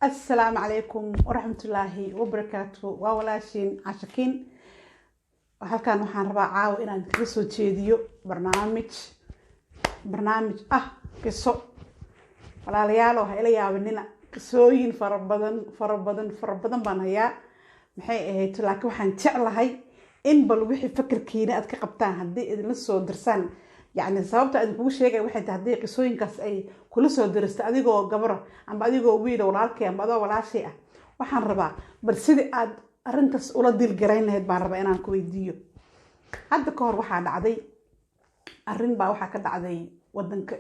السلام عليكم ورحمة الله وبركاته وولاشين عاشقين halkan waxaan rabaa caawa inaan kaga soo jeediyo barnaamij qiso walaalayaal waxa ila yaabinina qisooyin fara badan baan hayaa maxay ahayd laakiin waxaan jeclahay in bal wixii fikirkiina aad ka qabtaan hadii idin la soo dirsaan يعني sababta aad kugu sheegay waxay tahay hadii qisooyinkaas ay kula soo dirista adigoo gabar ama adigoo wiil walaalkay ama adoo walaashay ah waxaan rabaa bal sidii aad arintaas ula dil gareyn lahayd baan rabaa inaan ku weydiiyo hadda ka hor waxa dhacday arin baa waxa ka dhacday wadanka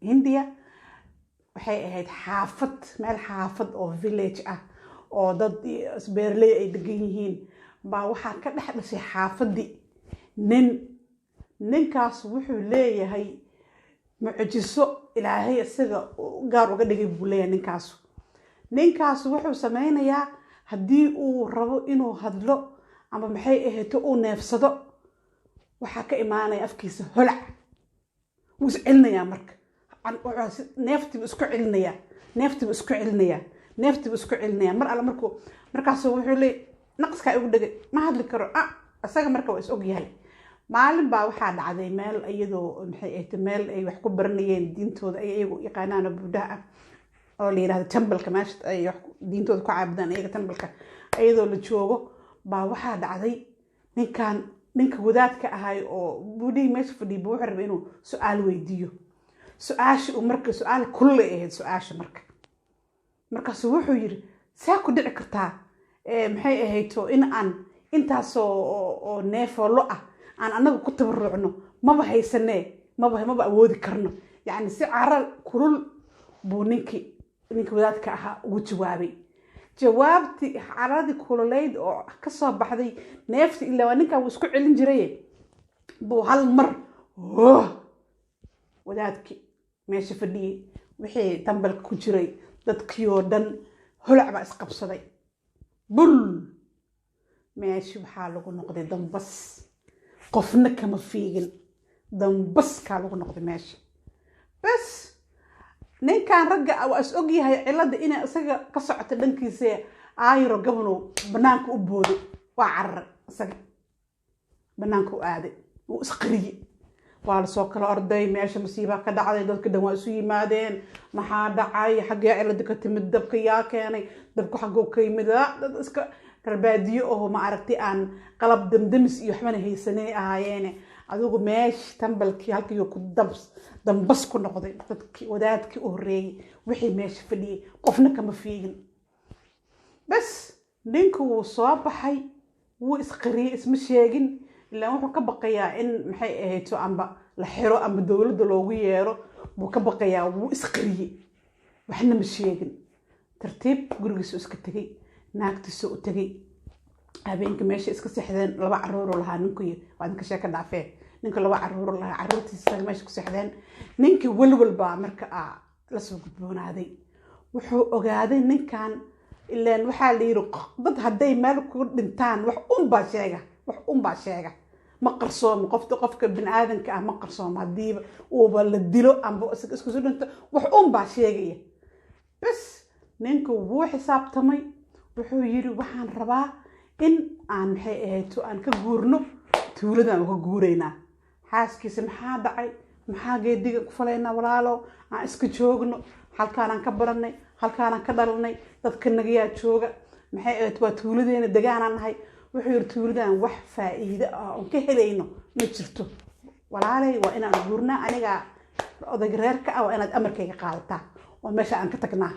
Hindiya waxay ahayd xaafad meel xaafad oo village ah oo dad beerley ay degan yihiin baa waxa ka dhaxdashay xaafadii ninkaas wuxuu leeyahay mucjiso ilaahay isaga gaar uga dhigay buu leeyahay ninkaas wuxuu sameynayaa hadii uu rabo inuu hadlo ama maxay ahayd uu neefsado waxa ka imaanaya afkiisa holac wuu iscelinaya marka neeftiba isku celinaya mar alla markaas wuxuu leeyahay naqska igu dhigay ma hadli karo asaga marka waa is og yahay maalin baa waxa dhacday meel iyadoo maxay ahayd meel ay wax ku baranayeen diintooda ay iyagu yaqaanaan buudaha oo la yiraahdo tembalka meesha ay wax diintooda ku caabudaan iyaga tembalka iyadoo la joogo baa waxa dhacday ninka wadaadka ahay oo buudii meesha fadhiyo buu rabay inuu su'aal weydiiyo su'aal kulli ahayd su'aasha markaas wuxuu yiri saa ku dhici kartaa maxay ahayd in aan intaas oo neefolo ah aan anagu ku tabarucno maba haysanee maba awoodi karno yani si carar kulul buu ninki wadaadka ahaa ugu jawaabti caradii kululeyd oo ka soo baxday neefti ilaa ninka uu isku celin jiray buu hal mar wadaadki meesha fadhiyay wixii tambalka ku jiray dadkii oo dhan holac ba isqabsaday bul meeshii waxa lagu noqday dambas qofna kama fiigin dambas ka lagu noqday meesha bas ninkan ragga waa is og yahay cilada inay isaga ka socoto dhankiisa ayro gabano banaanka u booday waa carar isaga banaanka u aaday uu isqariye waa la soo kala orday meesha musiiba ka dhacday dadka dhan waa isu yimaadeen maxaa dhacay xagee cilada ka timid dabka yaa keenay dabku xagoo ka yimid dad iska karbaadiyo oo ma aragtay aan qalab damdamis iyo waxbana haysanay ahaayeen adigu meesh tambalkii halkii ku dambas ku noqday dadkii wadaadkii u horeeyay wixii meesha fadhiyay qofna kama fiigin bas ninku wuu soo baxay wuu isqariyay isma sheegin ilaa wuxuu ka baqayaa in maxay ahayd amba la xiro ama dawladda loogu yeero buu ka baqayaa wuu isqariyay waxna ma sheegin tartiib gurigiisa iska tagay naagtiisa u tagay habeenka meesha iska seexdeen laba caruur lahaa ninkii waa ninka sheeka dhaafay ninka laba caruur lahaa caruurtiisa meesha ku seexdeen ninkii walba marka la soo gudboonaaday wuxuu ogaaday ninkan ilaan waxa la yiri dad haday meel ku dhintaan wax baa sheega ma qarsoom qofka bini'aadanka ma qarsoom hadii uu la dilo amba isku soo dhinto wax baa sheegaya bas ninku wuu xisaabtamay wuxuu yiri waxaan rabaa in aan maxay ahayd aan ka guurno tuuladan uga guureynaa xaaskiisa maxaa dhacay maxaa geediga ku faleynaa walaalo aan iska joogno halkaan aan ka baranay halkaan aan ka dhalanay dadka nagayaa jooga maxay ahayd waa tuuladeena deegaanaan nahay wuxuu yiri tuuladan wax faa'iido ah oo ka helayno ma jirto walaalay waa inaan guurnaa aniga odag reerka ah waa inaad amarkayga qaadataa oo meesha aan ka tagnaa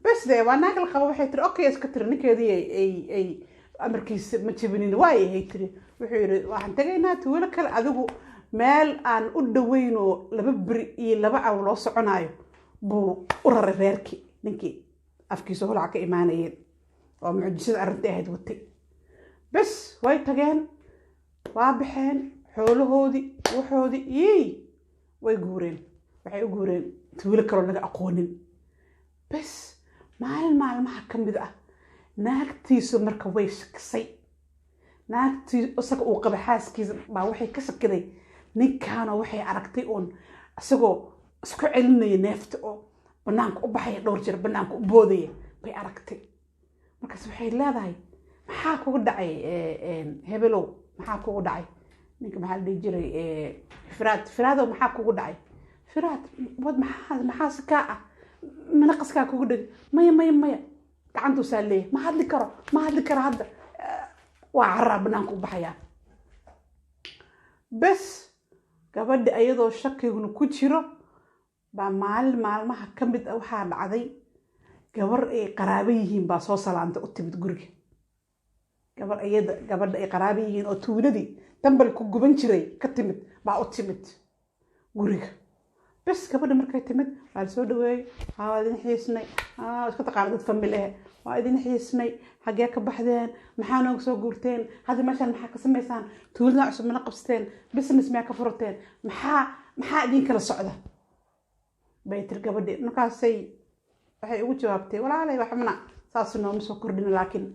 بس ده وانا قال خبا waxay tiri okay iska tiri ninkeedii ay amarkiisa ma jibinin way hay tiri wuxuu yiri waxaan tagaynaa tuulo kale adigu meel aan u dhaweyno laba bari iyo laba aw loo soconaayo buu u raray reerkii ninkii afkiisa holac ka imaanayeen oo mucjisada arinta ahayd watay bas way tageen waa baxeen xoolahoodii waxoodii way guureen waxay u guureen tuulo kale laga aqoonin bas maalmaha kamid ah naagtiisu marka way shakisay naagtii isaga uu qaba xaaskiisa baa waxay ka shakiday ninkaana waxay aragtay isagoo isku celinaya neefta oo banaanka u baxaya dhowr jeer banaanka u boodaya bay aragtay markaas waxay leedahay maxaa kugu dhacay hebelow maxaa kugu dhacay ninka maxaa la dhihi jiray firaadow maxaa kugu dhacay firaad wad maxaa si kaa ah manaqaskaa kugu dhegay maya gacantuu saa leeyahay ma hadli karo hadda waa carraa banaanka u baxayaa bes gabadhi ayadoo shakiguna ku jiro baa maalin maalmaha ka mid ah waxaa dhacday gabar ay qaraabo yihiin baa soo salaantay u timid guriga gabadha ay qaraabo yihiin oo tuuladii dambalku guban jiray ka timid baa u timid guriga bes gabadha markay timid waa la soo dhaweeyey waa idin xiisnay iska taqaana dad famil ah waa idin xiisnay xaggee ka baxdeen maxaa nooga soo guurteen hadda meeshaan maxaa ka samaysaan tuuladan cusub mana qabsateen business miyaa ka furateen maxaa idin kala socda bay tiri gabadhi markaasay waxay ugu jawaabtay walaalay waxbana saas nooma soo kordhin laakiin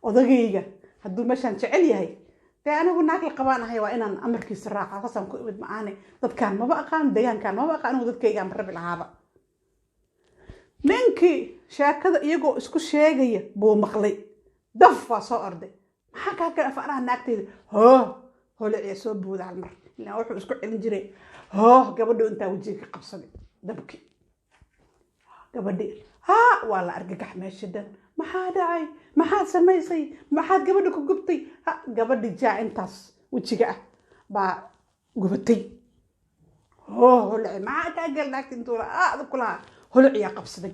odagayga hadduu meeshaan jecel yahay dee anigu naag la qabaan ahay waa inaan amarkiisa raaca saasaan ku imid macaane dadkaan maba aqaan deegaankaan maba aqaan anigu dadkaygaan rabi lahaaba ninkii sheekada iyagoo isku sheegaya buu maqlay daf waa soo orday maxaa kaa kale afaanaha naagtayda holiciya soo booda hal mar ilaa wuxuu isku celin jiray gabadhu intaa wejiga ka qabsaday dabkii gabadhi waa la argagax meesha dhan maxaa dhacay maxaad samaysay maxaad gabadha ku gubtay gabadhi jaa intaas wejiga ah baa gubatay holici maxaa kaa gal naagta intuu aad ku lahaa holiciyaa qabsaday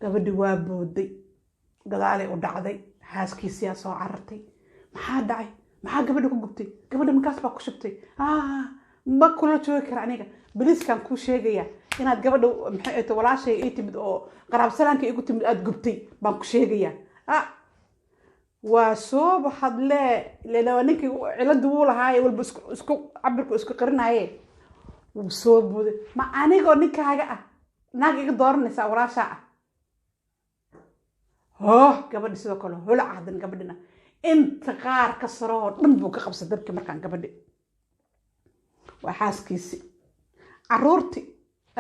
gabadhi waa booday gadaalay u dhacday xaaskiisiyaa soo carartay maxaa dhacay maxaa gabadha ku gubtay gabadha markaas baa ku shubtay ma kula joogi kara aniga baliiskaan kuu sheegaya inaad gabadha maxay ahayto walaashay ay timid oo qaraab salaanka igu timid aad gubtay baan ku sheegayaa waa soo hadlee leedawa ninkii cilada wuu lahaaye walba isku cabirku isku qarinaye wuu soo buuday ma anigoo ninkaaga ah naag iga dooranaysaa walaashaa ah gabadhi sidoo kale holac hadan gabadhina inta qaar ka saroo dhan buu ka qabsay dabkii markaan gabadhi waa xaaskiisi caruurti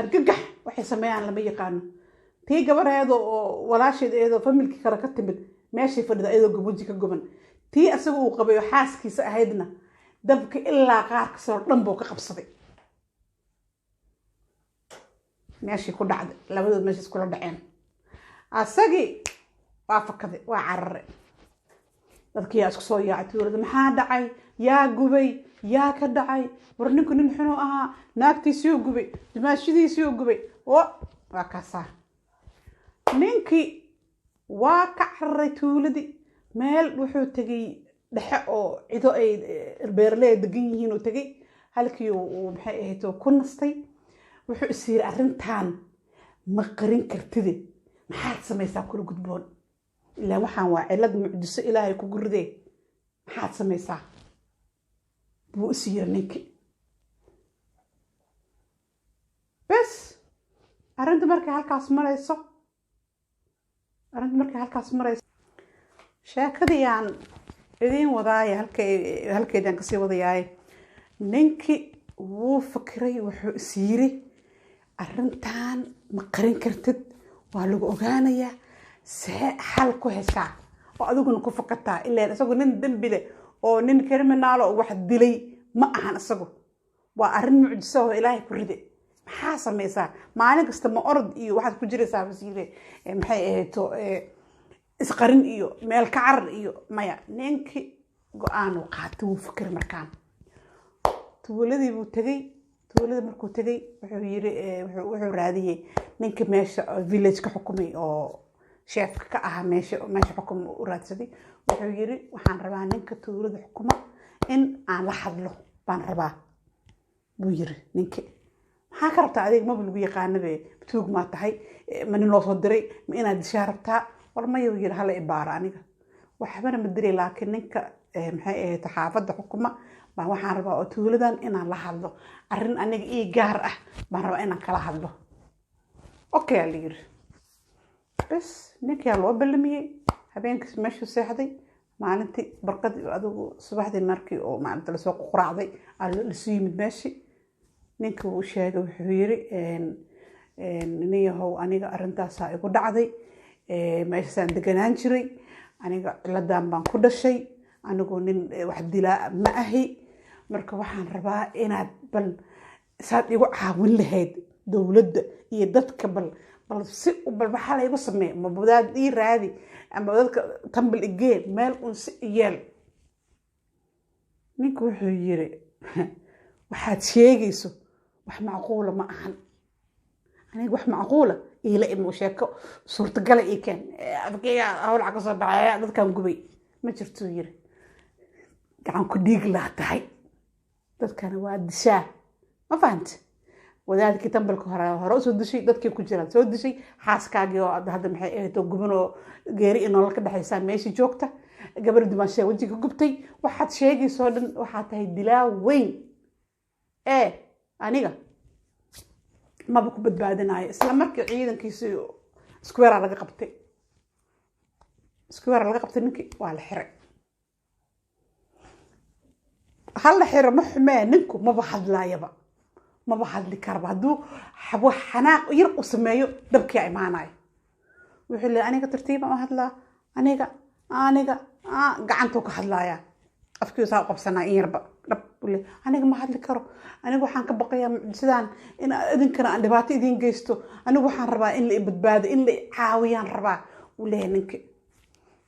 argagax waxay sameeyaan lama yaqaano tii gabareedo oo walaasheed eedoo familkii kale ka timid meeshay fadhida iyadoo gabuji ka guban tii asaga uu qabay oo xaaskiisa ahaydna dabka ilaa qaar ka saroo dhan buu ka qabsaday meeshii ku dhacday labadood meesha iskula dhaceen asagii waa fakaday waa carare dadkii isku soo yaacay tuulada maxaa dhacay yaa gubay yaa ka dhacay war ninku nin xunuu ahaa naagtiisii gubay dimaashidiisii gubay waa kaasaa ninkii waa ka cararay tuuladii meel wuxuu tegay dhexe oo cido ay beeraley degan yihiin uu tegay halkii uu maxay ahayd ku nastay wuxuu is yiri arrintan ma qarin kartide maxaad samaysaa kula gudboon ilaa waxaan waa cilad mucjiso ilaahay kugu ridee maxaad samaysaa buu is yiri ninkii bes arrinta markay halkaas marayso sheekadii aan idiin wadaaya halkeedaan kasii wadayaay ninkii wuu fikiray wuxuu is yiri arrintan ma qarin kartid waa lagu ogaanayaa see xal ku heshaa oo adiguna ku fakataa ilaa isagu nin dambi leh oo nin criminal oo wax dilay ma ahan isagu waa arrin mucjiso oo ilaahay ku ride maxaa samaysaa maalin kasta ma orod iyo waxaad ku jiraysaa wasiire maxay ahayto isqarin iyo meel ka carar iyo maya ninkii go-aan uu qaatay wuu fikir markaan tuuladii buu tegay tuulada markuu tegay wuxuu yiri wuxuu raadiyay ninka meesha village ka xukumay oo chefka ka ahaa meesha xukum u raadsaday wuxuu yiri waxaan rabaa ninka tuulada xukuma in aan la hadlo baan rabaa buu yiri ninkii maxaa ka rabtaa adeeg maba lagu yaqaanabe tuug ma tahay ma nin loo soo diray ma inaad dishaa rabtaa war mayuu yiri hala ibaara aniga waxbana ma diray laakiin ninka maxay ahayd xaafadda xukuma baan waxaan rabaa oo tuuladan inaan la hadlo arrin aniga ii gaar ah baan rabaa inaan kala hadlo okay la yiri bes ninkii loo ballamiyay habeenkii meesha seexday maalintii barqadii adigu subaxdii markii oo maalinta la soo quraacday la soo yimid meeshii ninkii uu sheegay wuxuu yiri niyahow aniga arintaasaa igu dhacday meeshasaan deganaan jiray aniga ciladan baan ku dhashay anigu nin wax dilaa ma ahi marka waxaan rabaa inaad bal saad igu caawin lahayd dowladda iyo dadka bal si bal waxa la igu sameeyo ma wadaad ii raadi ama dadka tambal igeen meel un si yeel ninku wuxuu yiri waxaad sheegayso wax macquula ma ahan aniga wax macquula ila imo sheeko suurtagal ii keen adkayga hawl ka soo baxay dadkan gubay ma jirto yiri gacan ku dhiig la tahay dadkan waa dishaa ma fahanta wadaadkii tambalka hore soo dishay dadkii ku jiraan soo dishay xaaskaagii oo hadda maxay ahayd guban oo geeri inoo ka dhaxaysa meeshii joogta gabar dimaashay wajiga gubtay waxaad sheegayso dhan waxa tahay dilaa weyn aniga ma ku badbaadinayo isla markii ciidankiisu square laga qabtay ninkii waa la xiray hal la xiray ma xumee ninku ma hadlaayaba ma hadli karba haduu wax xanaaq yar u sameeyo dabkii imaanayo wuxuu leeyahay aniga tartiib ma hadlaa aniga gacanta ku hadlaaya afkiisa qabsanaa in yarba dab aniga ma hadli karo aniga waxaan ka baqayaa sidaan in idinkana aan dhibaato idin geysto aniga waxaan rabaa in la badbaado in la caawiyaan rabaa u leeyahay ninkii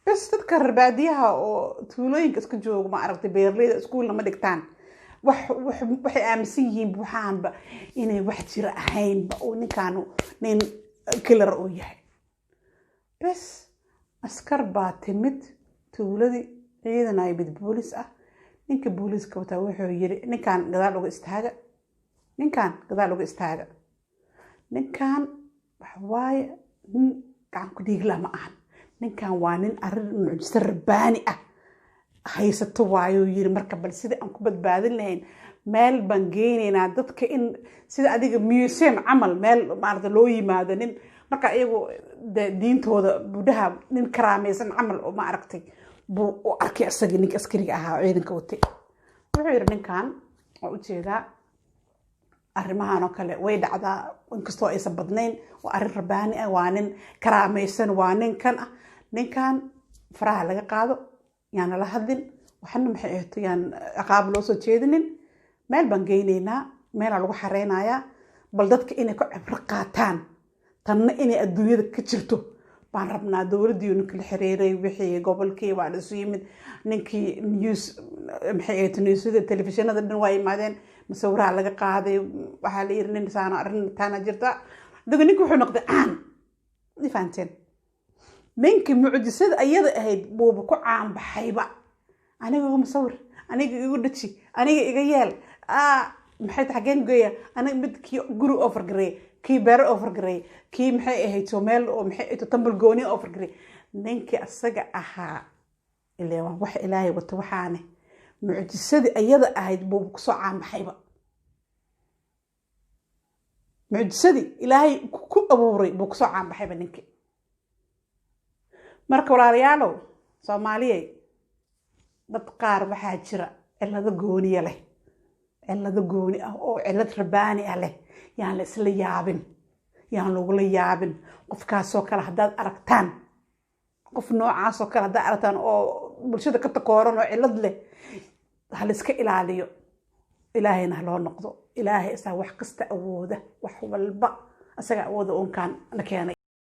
bas dadka rabaadiyaha oo tuulooyinka iska jooga ma aragtay beerleyda iskuulna ma dhigtaan waxay aaminsan yihiin buuxaanba inay wax jira ahaynba oo ninkaanu nin killer oo yahay bas askar baa timid tuuladii ciidan ay mid boolis ah ninka booliska wata wuxuu yiri ninkan gadaal uga istaaga ninkan wax waaye gacan ku dhiig lama ahan ninkan waa nin arrin mucjiso rabbaani ah haysato waayo yiri marka bal sida aan ku badbaadin lahayn meel baan geenaynaa dadka in sida adiga museum camal meel maarta loo yimaado nin marka iyagu diintooda budaha nin karaamaysan camal oo ma aragtay buu u arkay asagii ninka askariga ahaa ciidanka watay wuxuu yiri ninkan oo u jeedaa arrimahan oo kale way dhacdaa inkastoo aysan badnayn waa arrin rabbaani ah waa nin karaamaysan waa ninkan faraha laga qaado yaan la hadlin waxna maxay ahayd yaan aqaab loo soo jeedinin meel baan geynaynaa meel lagu xareynayaa bal dadka inay ku cibro qaataan tanna inay adduunyada ka jirto baan rabnaa dowladii ninka la xiriiray wixii gobolkii waa isu yimid ninkii news maxay ahayd newsada telefishinada dhan waa yimaadeen masawiraha laga qaaday waxaa la yiri nin saana arrin taana jirta dadka ninka wuxuu noqday caan fahanteen ninkii mucjisada ayada ahayd buu ku caan baxayba aniga ugu masawir aniga igu dhaji aniga iga yeel maxay tahay geeya aniga midkii guri offer garay kii beero offer garay kii maxay ahayd Soomaal oo maxay ahayd tambal gooni offer garay ninkii asaga ahaa ilaa wax ilaahay wato waxaane mucjisada ayada ahayd buu ku soo caan baxayba mucjisadii ilaahay ku abuuray buu ku soo caan baxayba ninkii marka walaalayaalow Soomaaliyeed dad qaar waxaa jira cilado gooni ah oo cilad rabbaani ah leh yaan la isla yaabin yaan lagula yaabin qofkaas oo kale hadaad aragtaan qof noocaas oo kale hadaad aragtaan oo bulshada ka takooran oo cilad leh hal iska ilaaliyo ilaahayna loo noqdo ilaahay isaa wax kasta awooda wax walba asaga awooda oon kaan na keenay